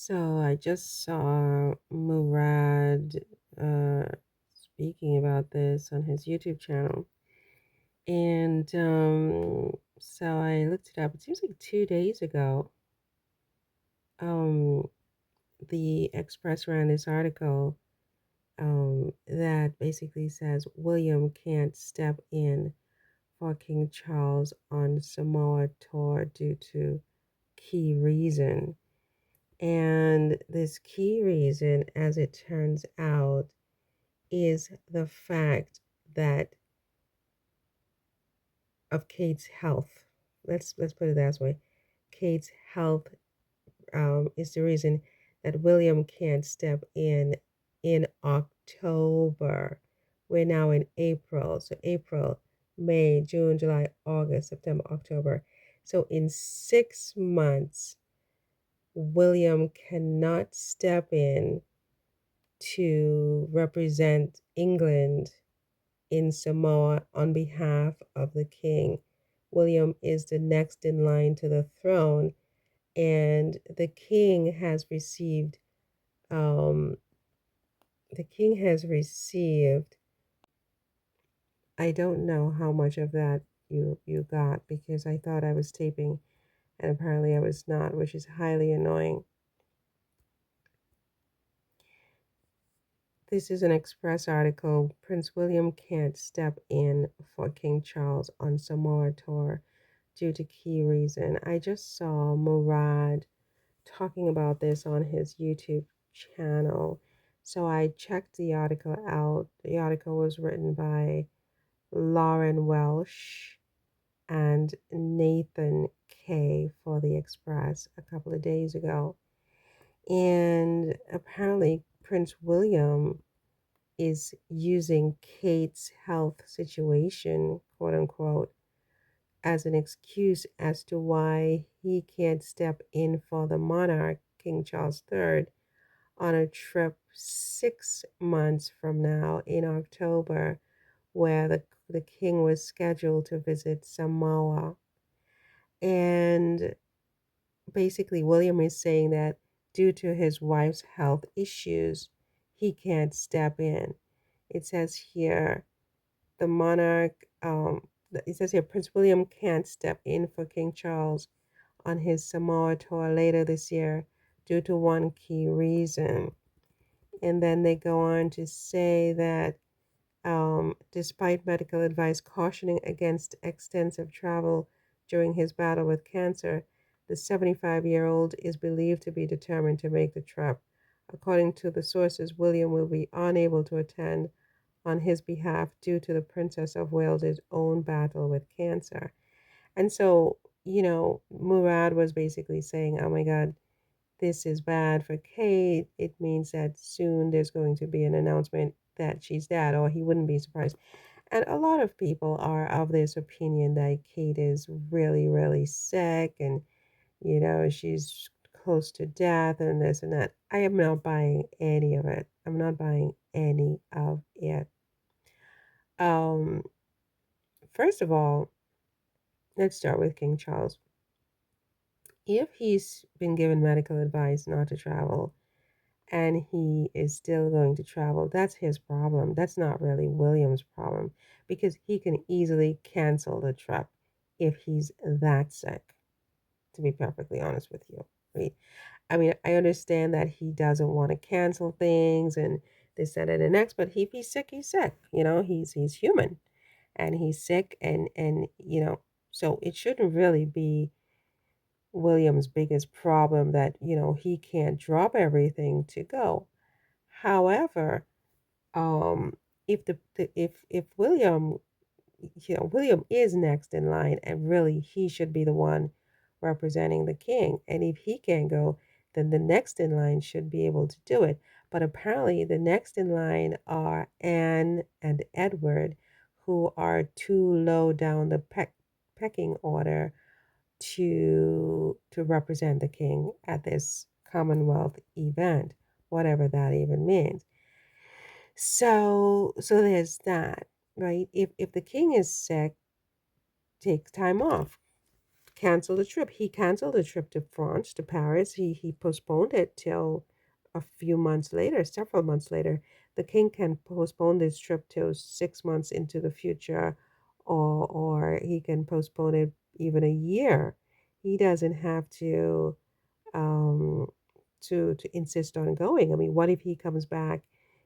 So I just saw Murad speaking about this on his YouTube channel. And so I looked it up. It seems like 2 days ago, um, the Express ran this article that basically says William can't step in for King Charles on Samoa tour due to key reason. And this key reason, as it turns out, is the fact that of Kate's health. Let's put it that way. Kate's health is the reason that William can't step in October. We're now in April, so April, May, June, July, August, September, October. So in 6 months, William cannot step in to represent England in Samoa on behalf of the king. William is the next in line to the throne, and um, the king has received. I don't know how much of that you got because I thought I was taping, and apparently I was not, which is highly annoying. This is an Express article. Prince William can't step in for King Charles on Samoa tour due to key reason. I just saw Murad talking about this on his YouTube channel. So I checked the article out. The article was written by Lauren Welsh and Nathan K for the Express a couple of days ago. And apparently, Prince William is using Kate's health situation, quote unquote, as an excuse as to why he can't step in for the monarch, King Charles III, on a trip 6 months from now in October, where the king was scheduled to visit Samoa. And basically, William is saying that due to his wife's health issues, he can't step in. It says here, the monarch, it says here, Prince William can't step in for King Charles on his Samoa tour later this year due to one key reason. And then they go on to say that despite medical advice cautioning against extensive travel during his battle with cancer, the 75-year-old is believed to be determined to make the trip. According to the sources, William will be unable to attend on his behalf due to the Princess of Wales's own battle with cancer. And so, Murad was basically saying, oh my God, this is bad for Kate. It means that soon there's going to be an announcement that she's dead, or he wouldn't be surprised. And a lot of people are of this opinion that Kate is really, really sick and, she's close to death and this and that. I am not buying any of it. I'm not buying any of it. Um, First of all, let's start with King Charles. If he's been given medical advice not to travel and he is still going to travel, that's his problem. That's not really William's problem because he can easily cancel the trip if he's that sick, to be perfectly honest with you. Right? I mean, I understand that he doesn't want to cancel things and this, that, and the next, but if he's sick, he's sick. He's human and he's sick and so it shouldn't really be William's biggest problem that he can't drop everything to go. However, if if William, William is next in line and really he should be the one representing the king, and if he can't go, then the next in line should be able to do it. But apparently the next in line are Anne and Edward, who are too low down the pecking order to represent the king at this Commonwealth event, whatever that even means. So there's that, right? If the king is sick, take time off. cancel the trip. He canceled the trip to France, to Paris. He postponed it till a few months later, several months later. The king can postpone this trip to 6 months into the future, or he can postpone it even a year. He doesn't have um, to insist on going. I mean, what if he comes back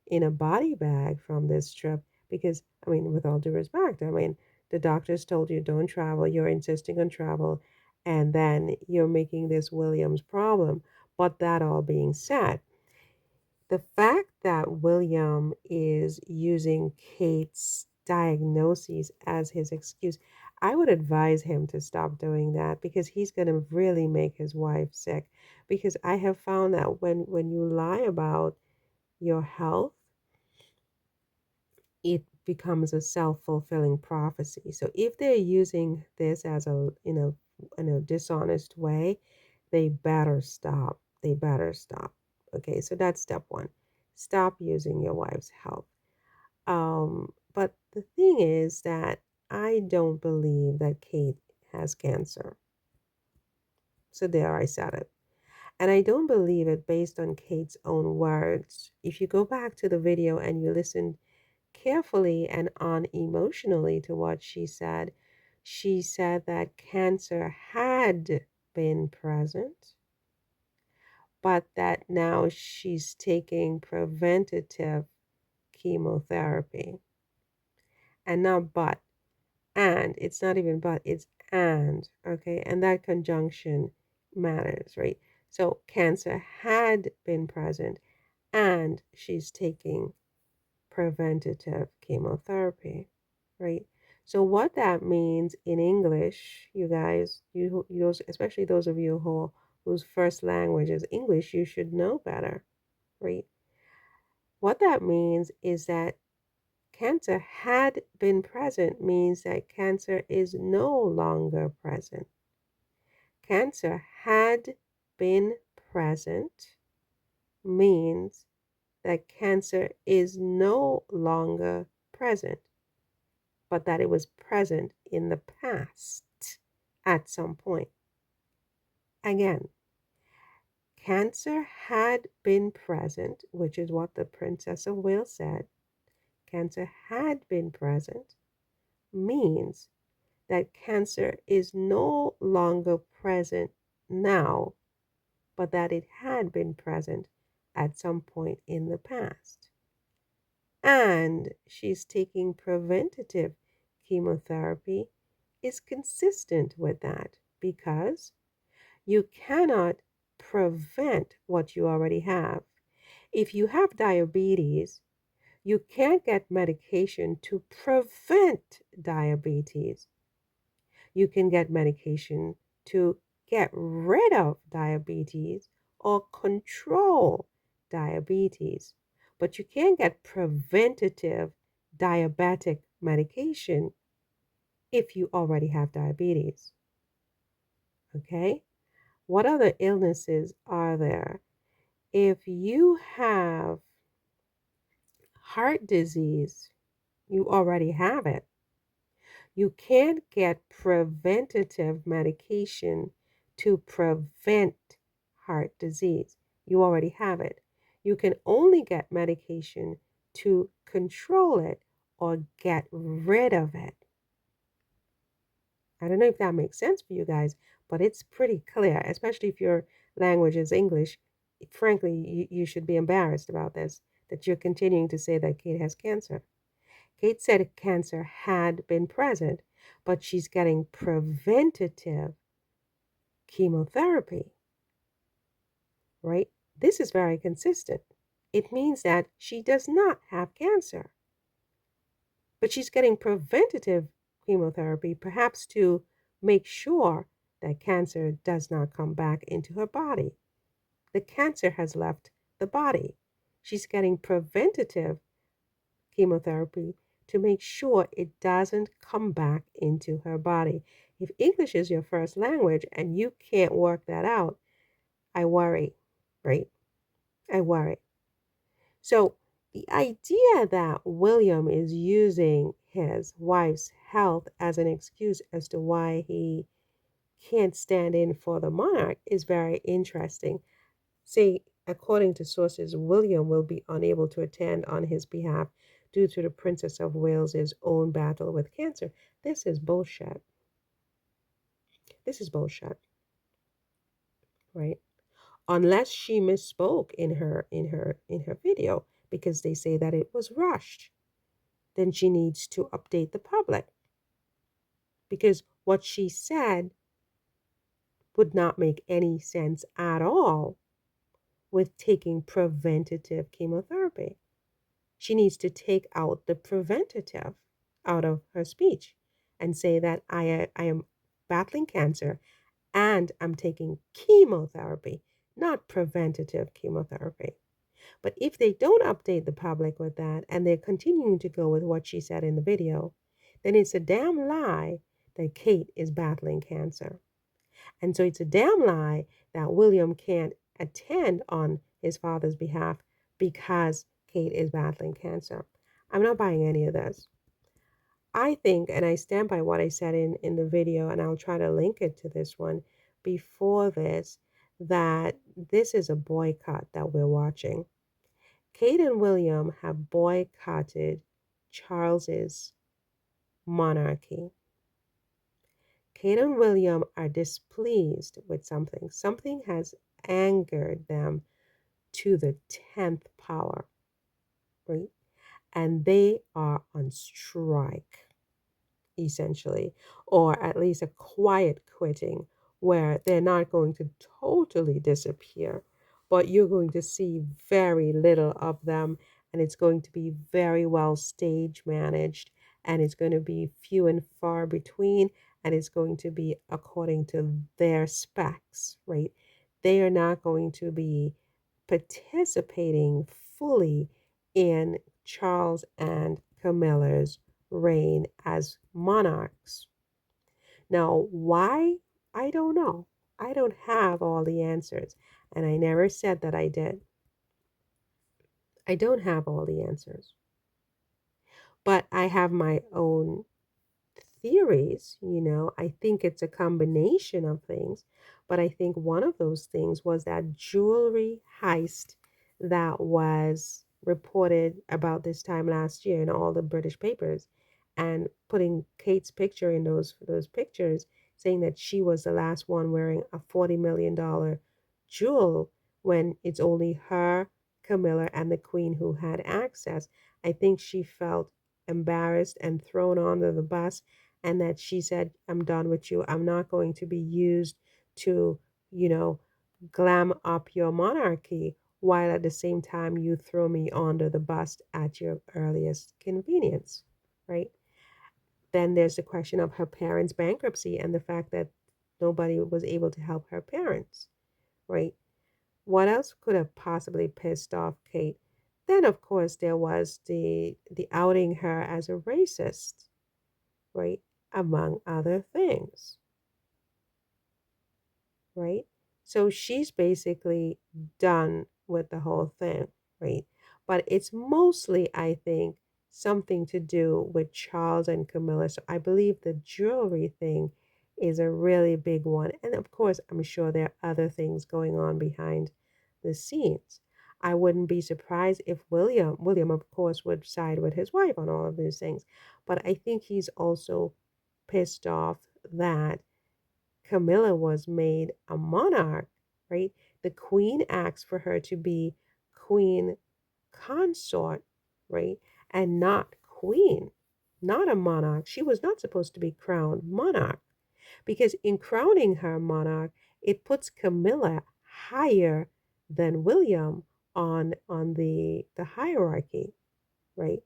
in a body bag from this trip? Because I mean, with all due respect, I mean, the doctors told you don't travel. You're insisting on travel, and then you're making this Williams problem. But that all being said, the fact that William is using Kate's diagnoses as his excuse, I would advise him to stop doing that because he's going to really make his wife sick. Because I have found that when you lie about your health, it becomes a self-fulfilling prophecy. So if they're using this as a in a dishonest way, they better stop. They better stop. Okay, so that's step one. Stop using your wife's health. But the thing is that I don't believe that Kate has cancer. So there I said it. And I don't believe it based on Kate's own words. If you go back to the video and you listen carefully and unemotionally to what she said that cancer had been present, but that now she's taking preventative chemotherapy. And not but, and it's not even but, it's and, okay? And that conjunction matters, right? So cancer had been present and she's taking preventative chemotherapy, right? So what that means in English, you guys, you especially those of you whose first language is English, you should know better, right? What that means is that cancer had been present means that cancer is no longer present. Cancer had been present means that cancer is no longer present, but that it was present in the past at some point. Again, cancer had been present, which is what the Princess of Wales said. Cancer had been present means that cancer is no longer present now, but that it had been present at some point in the past. And she's taking preventative chemotherapy is consistent with that because you cannot prevent what you already have. If you have diabetes, you can't get medication to prevent diabetes. You can get medication to get rid of diabetes or control diabetes, but you can't get preventative diabetic medication if you already have diabetes. Okay? What other illnesses are there? If you have heart disease, you already have it. You can't get preventative medication to prevent heart disease. You already have it. You can only get medication to control it or get rid of it. I don't know if that makes sense for you guys, but it's pretty clear, especially if your language is English. Frankly, you should be embarrassed about this, that you're continuing to say that Kate has cancer. Kate said cancer had been present, but she's getting preventative chemotherapy, right? This is very consistent. It means that she does not have cancer, but she's getting preventative chemotherapy, perhaps to make sure that cancer does not come back into her body. The cancer has left the body. She's getting preventative chemotherapy to make sure it doesn't come back into her body. If English is your first language and you can't work that out, I worry, right? I worry. So the idea that William is using his wife's health as an excuse as to why he can't stand in for the monarch is very interesting. Say, according to sources, William will be unable to attend on his behalf due to the Princess of Wales's own battle with cancer. This is bullshit. This is bullshit, right? Unless she misspoke in her video because they say that it was rushed, then she needs to update the public because what she said would not make any sense at all with taking preventative chemotherapy. She needs to take out the preventative out of her speech and say that I am battling cancer and I'm taking chemotherapy, not preventative chemotherapy. But if they don't update the public with that and they're continuing to go with what she said in the video, then it's a damn lie that Kate is battling cancer. And so it's a damn lie that William can't attend on his father's behalf because Kate is battling cancer. I'm not buying any of this. I think, and I stand by what I said in the video, and I'll try to link it to this one before this, that this is a boycott that we're watching. Kate and William have boycotted Charles's monarchy. Kate and William are displeased with something. Something has angered them to the 10th power, right? And they are on strike, essentially, or at least a quiet quitting where they're not going to totally disappear, but you're going to see very little of them, and it's going to be very well stage managed, and it's going to be few and far between, and it's going to be according to their specs, right? They are not going to be participating fully in Charles and Camilla's reign as monarchs. Now, why? I don't know. I don't have all the answers, and I never said that I did. I don't have all the answers, but I have my own theories. I think it's a combination of things, but I think one of those things was that jewelry heist that was reported about this time last year in all the British papers, and putting Kate's picture in those pictures, saying that she was the last one wearing a $40 million jewel when it's only her, Camilla, and the Queen who had access. I think she felt embarrassed and thrown under the bus, and that she said, I'm done with you. I'm not going to be used to, you know, glam up your monarchy while at the same time you throw me under the bus at your earliest convenience, right? Then there's the question of her parents' bankruptcy and the fact that nobody was able to help her parents, right? What else could have possibly pissed off Kate? Then, of course, there was the outing her as a racist, right? Among other things, right? So she's basically done with the whole thing, right? But it's mostly, I think, something to do with Charles and Camilla. So I believe the jewelry thing is a really big one. And of course, I'm sure there are other things going on behind the scenes. I wouldn't be surprised if William, of course, would side with his wife on all of these things. But I think he's also pissed off that Camilla was made a monarch, right? The queen asked for her to be queen consort, right? And not queen, not a monarch. She was not supposed to be crowned monarch because in crowning her monarch, it puts Camilla higher than William on the hierarchy, right?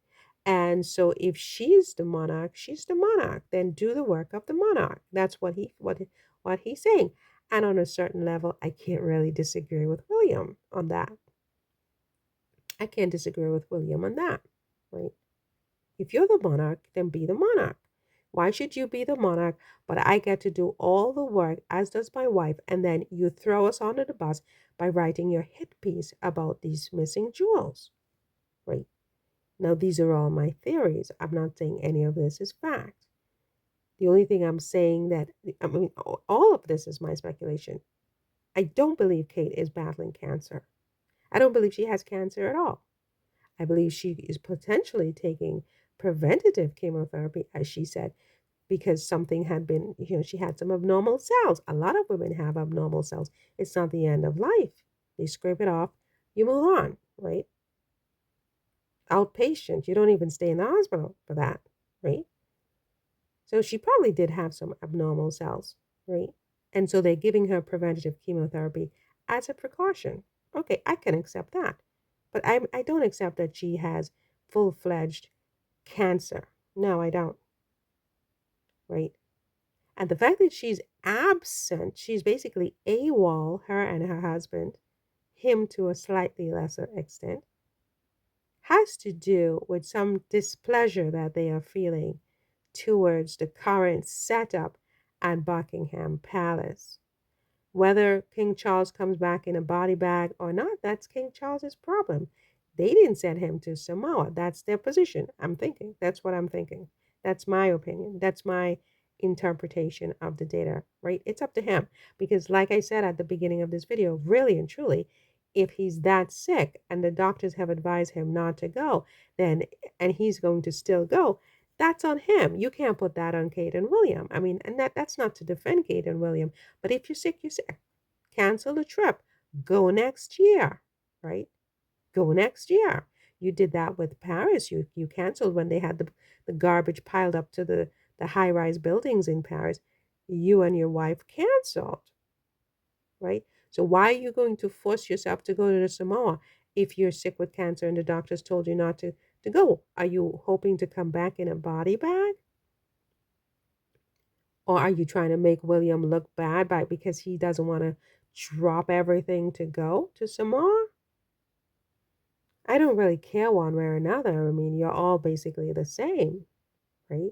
And so if she's the monarch, then do the work of the monarch. That's what he's saying. And on a certain level, I can't really disagree with William on that. I can't disagree with William on that, right? If you're the monarch, then be the monarch. Why should you be the monarch, but I get to do all the work, as does my wife, and then you throw us under the bus by writing your hit piece about these missing jewels, right? Now, these are all my theories. I'm not saying any of this is fact. The only thing I'm saying that, I mean, all of this is my speculation. I don't believe Kate is battling cancer. I don't believe she has cancer at all. I believe she is potentially taking preventative chemotherapy, as she said, because something had been, she had some abnormal cells. A lot of women have abnormal cells. It's not the end of life. They scrape it off, you move on, right? Outpatient, you don't even stay in the hospital for that, right? So she probably did have some abnormal cells, right? And so they're giving her preventative chemotherapy as a precaution. Okay, I can accept that. But I don't accept that she has full fledged cancer. No, I don't, right? And the fact that she's absent, she's basically AWOL, her and her husband, him to a slightly lesser extent, has to do with some displeasure that they are feeling towards the current setup at Buckingham Palace. Whether King Charles comes back in a body bag or not, that's King Charles's problem. They didn't send him to Samoa. That's their position. I'm thinking. That's what I'm thinking. That's my opinion. That's my interpretation of the data, right? It's up to him. Because, like I said at the beginning of this video, really and truly, if he's that sick and the doctors have advised him not to go, then, and he's going to still go, that's on him. You can't put that on Kate and William. I mean, and that's not to defend Kate and William, but if you're sick, you're sick. Cancel the trip. Go next year, right? Go next year. You did that with Paris. You canceled when they had the garbage piled up to the high-rise buildings in Paris. You and your wife canceled, right? So why are you going to force yourself to go to the Samoa if you're sick with cancer and the doctors told you not to go? Are you hoping to come back in a body bag? Or are you trying to make William look bad by because he doesn't want to drop everything to go to Samoa? I don't really care one way or another. I mean, you're all basically the same, right?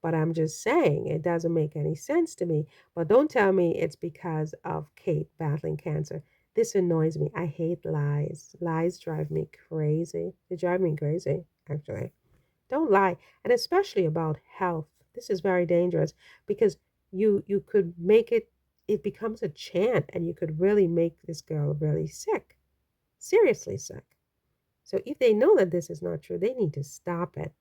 But I'm just saying it doesn't make any sense to me. But don't tell me it's because of Kate battling cancer. This annoys me. I hate lies. Lies drive me crazy. They drive me crazy, actually. Don't lie, and especially about health. This is very dangerous because you could make it becomes a chant and you could really make this girl really sick, seriously sick. So if they know that this is not true, they need to stop it.